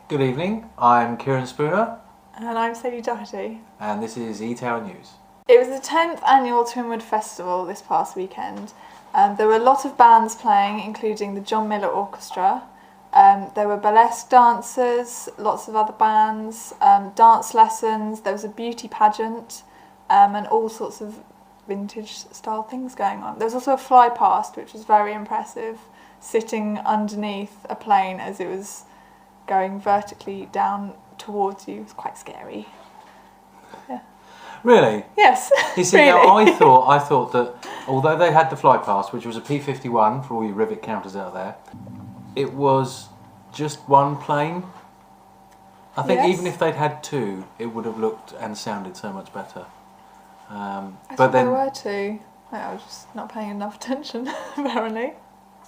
Good evening, I'm Kieran Spooner. And I'm Sadie Doherty. And this is E-Town News. It was the 10th annual Twinwood Festival this past weekend. There were a lot of bands playing, including the John Miller Orchestra. There were burlesque dancers, lots of other bands, dance lessons, there was a beauty pageant, and all sorts of vintage style things going on. There was also a fly past, which was very impressive, sitting underneath a plane as it was going vertically down towards you. It was quite scary. Yeah. Really? Yes. You see, really. now I thought that although they had the fly past, which was a P-51 for all you rivet counters out there, it was just one plane. I think even if they'd had two, it would have looked and sounded so much better. I but thought then there were two. I was just not paying enough attention, apparently.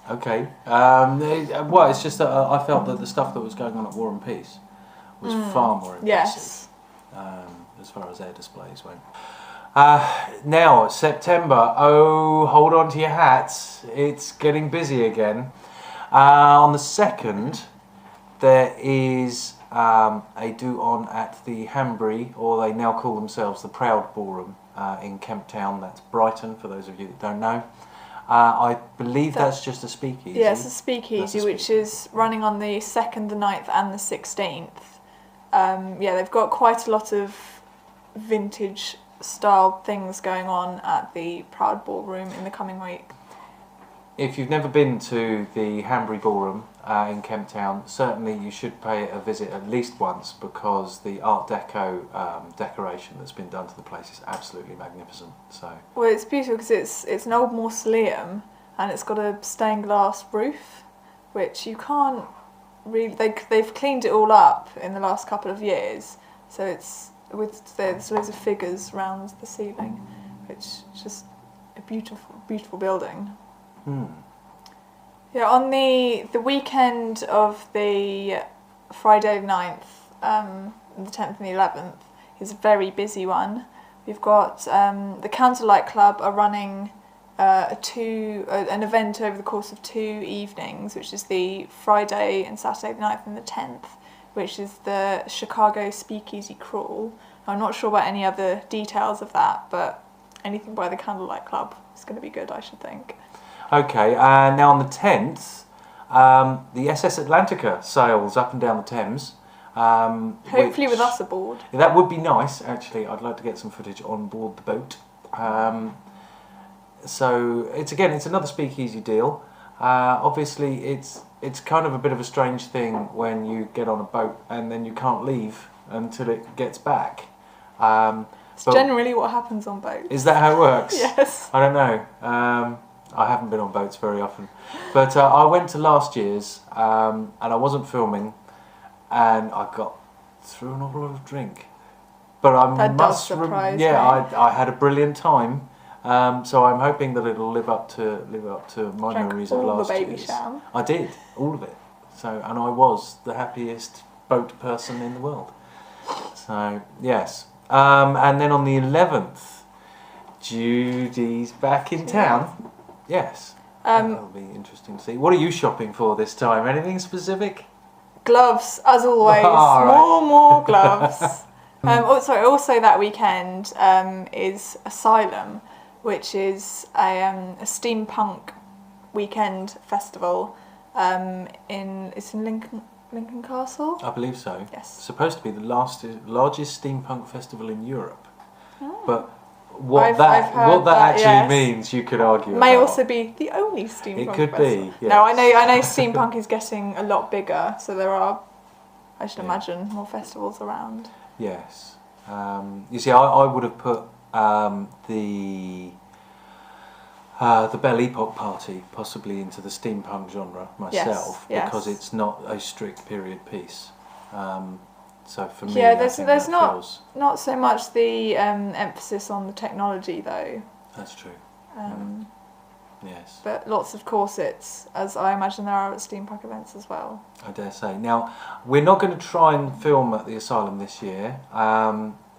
okay. Well, it's just that I felt that the stuff that was going on at War and Peace was far more impressive. Yes. As far as air displays went. Now, September, hold on to your hats, it's getting busy again. On the 2nd, there is a do-on at the Hanbury, or they now call themselves the Proud Ballroom, in Kemp Town. That's Brighton, for those of you that don't know. I believe that's just a speakeasy. Yeah, it's a speakeasy, which is running on the 2nd, the 9th and the 16th. Yeah, they've got quite a lot of vintage style things going on at the Proud Ballroom in the coming week. If you've never been to the Hanbury Ballroom in Kemp Town, certainly you should pay it a visit at least once, because the Art Deco decoration that's been done to the place is absolutely magnificent. So, well, it's beautiful because it's an old mausoleum and it's got a stained glass roof, which you can't really. They've cleaned it all up in the last couple of years, so there's loads of figures around the ceiling, which is just a beautiful building. Yeah, on the weekend of the Friday the 9th, the 10th and the 11th is a very busy one. We've got the Candlelight Club are running an event over the course of 2 evenings, which is the Friday and Saturday the 9th and the 10th, which is the Chicago Speakeasy Crawl. I'm not sure about any other details of that, but anything by the Candlelight Club is going to be good, I should think. okay, now on the 10th, the SS Atlantica sails up and down the Thames. Hopefully with us aboard. That would be nice, actually. I'd like to get some footage on board the boat. So it's another speakeasy deal. Obviously, it's kind of a bit of a strange thing when you get on a boat and then you can't leave until it gets back. It's generally what happens on boats. Is that how it works? Yes. I don't know. I haven't been on boats very often, but I went to last year's and I wasn't filming, and I got through an awful lot of drink. But That does surprise me. I had a brilliant time. So I'm hoping that it'll live up to my memories of last all the baby year's. sham. I did all of it. So, and I was the happiest boat person in the world. So yes, and then on the 11th, Judy's back in town. Yes, that'll be interesting to see. What are you shopping for this time? Anything specific? Gloves, as always. More gloves. Also that weekend is Asylum, which is a steampunk weekend festival. It's in Lincoln Castle. I believe so. Yes. It's supposed to be the largest steampunk festival in Europe, but what that actually means, you could argue. May also be the only steampunk. It could festival. be. Yes. No, I know. Steampunk is getting a lot bigger, so there are, I should imagine, more festivals around. Yes. You see, I would have put the Belle Epoque Party possibly into the steampunk genre myself, because it's not a strict period piece. So for me, there's not so much the emphasis on the technology though. That's true. Yes. But lots of corsets, as I imagine there are at steampunk events as well. I dare say. Now, we're not going to try and film at the Asylum this year,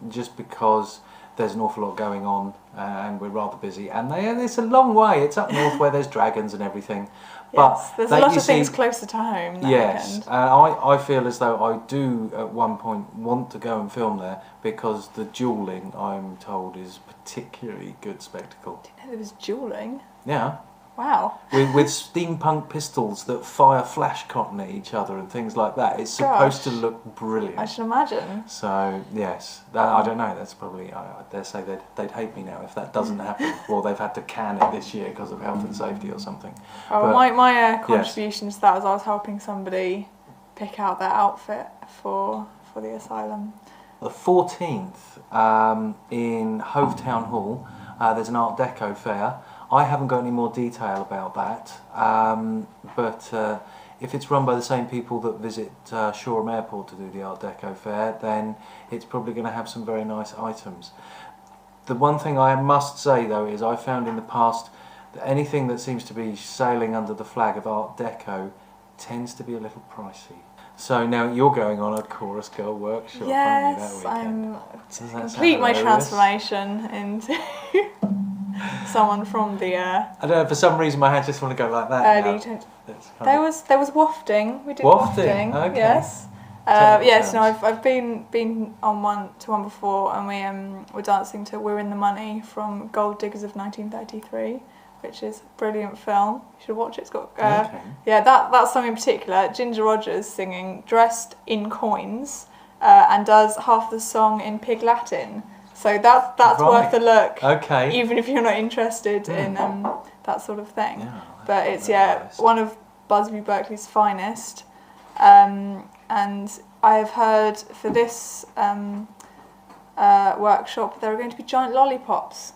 just because there's an awful lot going on and we're rather busy. And it's a long way. It's up north where there's dragons and everything. But yes, there's a lot of things closer to home that weekend. I feel as though I do at one point want to go and film there because the duelling, I'm told, is particularly good spectacle. Didn't know there was duelling. Yeah. Wow. With steampunk pistols that fire flash cotton at each other and things like that. It's supposed to look brilliant. I should imagine. So, yes. I don't know, that's probably, I dare say they'd hate me now if that doesn't happen. Or they've had to can it this year because of health and safety or something. Oh, but, my contribution to that was I was helping somebody pick out their outfit for the asylum. The 14th, in Hove Town Hall, there's an Art Deco fair. I haven't got any more detail about that, but if it's run by the same people that visit Shoreham Airport to do the Art Deco fair, then it's probably going to have some very nice items. The one thing I must say though is I found in the past that anything that seems to be sailing under the flag of Art Deco tends to be a little pricey. So now you're going on a Chorus Girl workshop, aren't you, that weekend? Yes, I'm to complete my transformation into someone from the I don't know, for some reason my hands just want to go like that. There was wafting. We did wafting. Okay. Yes. Yes. No, I've been on one before, and we were dancing to "We're in the Money" from Gold Diggers of 1933, which is a brilliant film. You should watch it. It's got that song in particular. Ginger Rogers singing, dressed in coins, and does half the song in Pig Latin. So that's worth a look. Okay. Even if you're not interested in that sort of thing. Yeah, but it's one of Busby Berkeley's finest. And I have heard for this workshop there are going to be giant lollipops.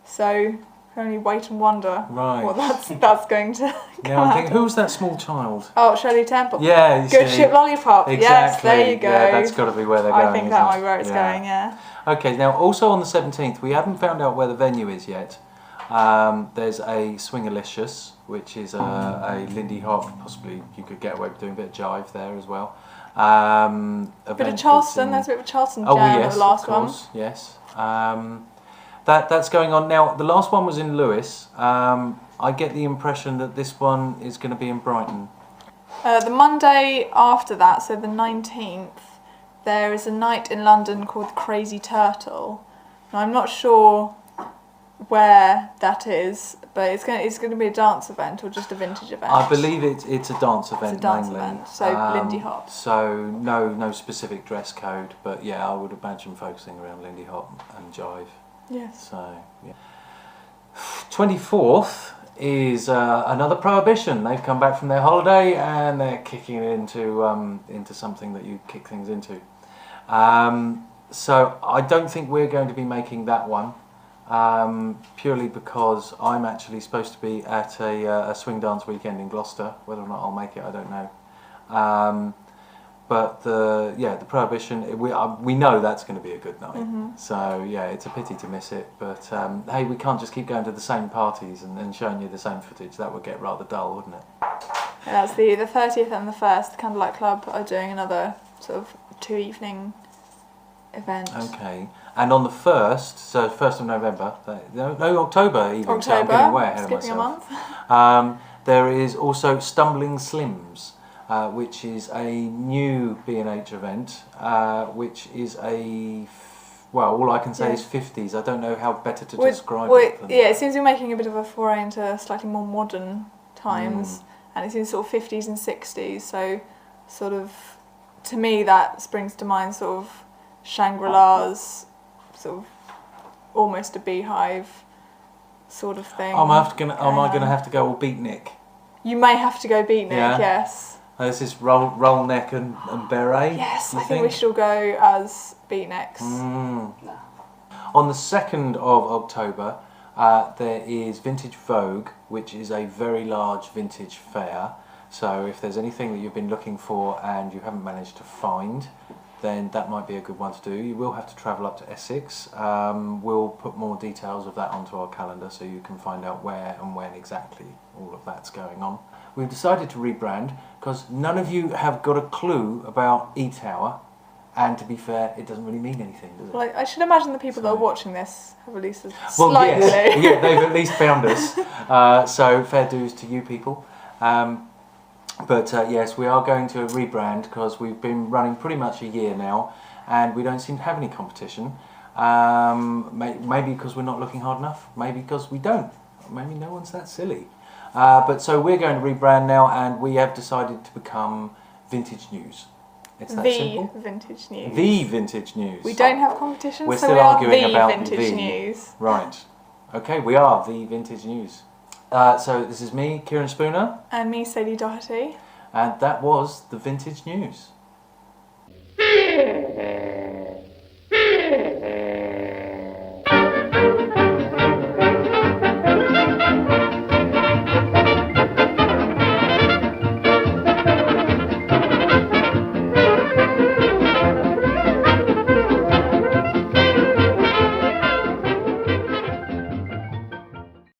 So you can only wait and wonder what that's going to come I'm thinking, who's that small child? Oh, Shirley Temple. Yeah. Good Ship Lollipop. Exactly. Yes, there you go. Yeah, that's got to be where they're going. I think that might be where it's going, yeah. Okay, now also on the 17th, we haven't found out where the venue is yet. There's a Swingalicious, which is a Lindy Hop, possibly you could get away with doing a bit of jive there as well. A bit of Charleston, there's a bit of a Charleston jam at the last one. Yes. That's going on. Now, the last one was in Lewes. I get the impression that this one is going to be in Brighton. The Monday after that, so the 19th, there is a night in London called the Crazy Turtle. Now, I'm not sure where that is, but it's going to be a dance event or just a vintage event. I believe it's a dance event. It's a dance mainly. event, so Lindy Hop. So no specific dress code, but yeah, I would imagine focusing around Lindy Hop and jive. Yes. So yeah. 24th is another prohibition. They've come back from their holiday and they're kicking it into something that you kick things into. So I don't think we're going to be making that one, purely because I'm actually supposed to be at a swing dance weekend in Gloucester. Whether or not I'll make it, I don't know. But the prohibition, we know that's going to be a good night. Mm-hmm. So yeah, it's a pity to miss it. But hey, we can't just keep going to the same parties and showing you the same footage. That would get rather dull, wouldn't it? Yeah, that's the 30th and the 1st. The Candlelight Club are doing another sort of 2-evening event. Okay. And on the 1st, so 1st of November, October even. October, so I'm getting way ahead of skipping myself. a month. There is also Stumbling Slims, which is a new B&H event, which is all I can say is 50s. I don't know how better to describe it. It seems you're making a bit of a foray into slightly more modern times, and it's in sort of 50s and 60s, so sort of, to me that springs to mind sort of Shangri-La's, sort of almost a beehive sort of thing. Am I going to have to go all beatnik? You may have to go beatnik, yes. This is roll neck and beret. Yes, I think we should all go as beatniks. No. On the 2nd of October, there is Vintage Vogue, which is a very large vintage fair. So if there's anything that you've been looking for and you haven't managed to find, then that might be a good one to do. You will have to travel up to Essex. We'll put more details of that onto our calendar so you can find out where and when exactly all of that's going on. We've decided to rebrand because none of you have got a clue about E-Tower. And to be fair, it doesn't really mean anything, does it? Well, I should imagine the people that are watching this have at least a Well, slight clue. yes. Yeah, they've at least found us. So fair dues to you people. But yes, we are going to rebrand because we've been running pretty much a year now, and we don't seem to have any competition. Maybe because we're not looking hard enough. Maybe because we don't. Maybe no one's that silly. But so we're going to rebrand now, and we have decided to become Vintage News. It's that simple. Vintage News. The Vintage News. We don't have competition, We're so still we are arguing the about Vintage the News. Right. Okay, we are the Vintage News. So this is me, Kieran Spooner. And me, Sadie Doherty. And that was the Vintage News.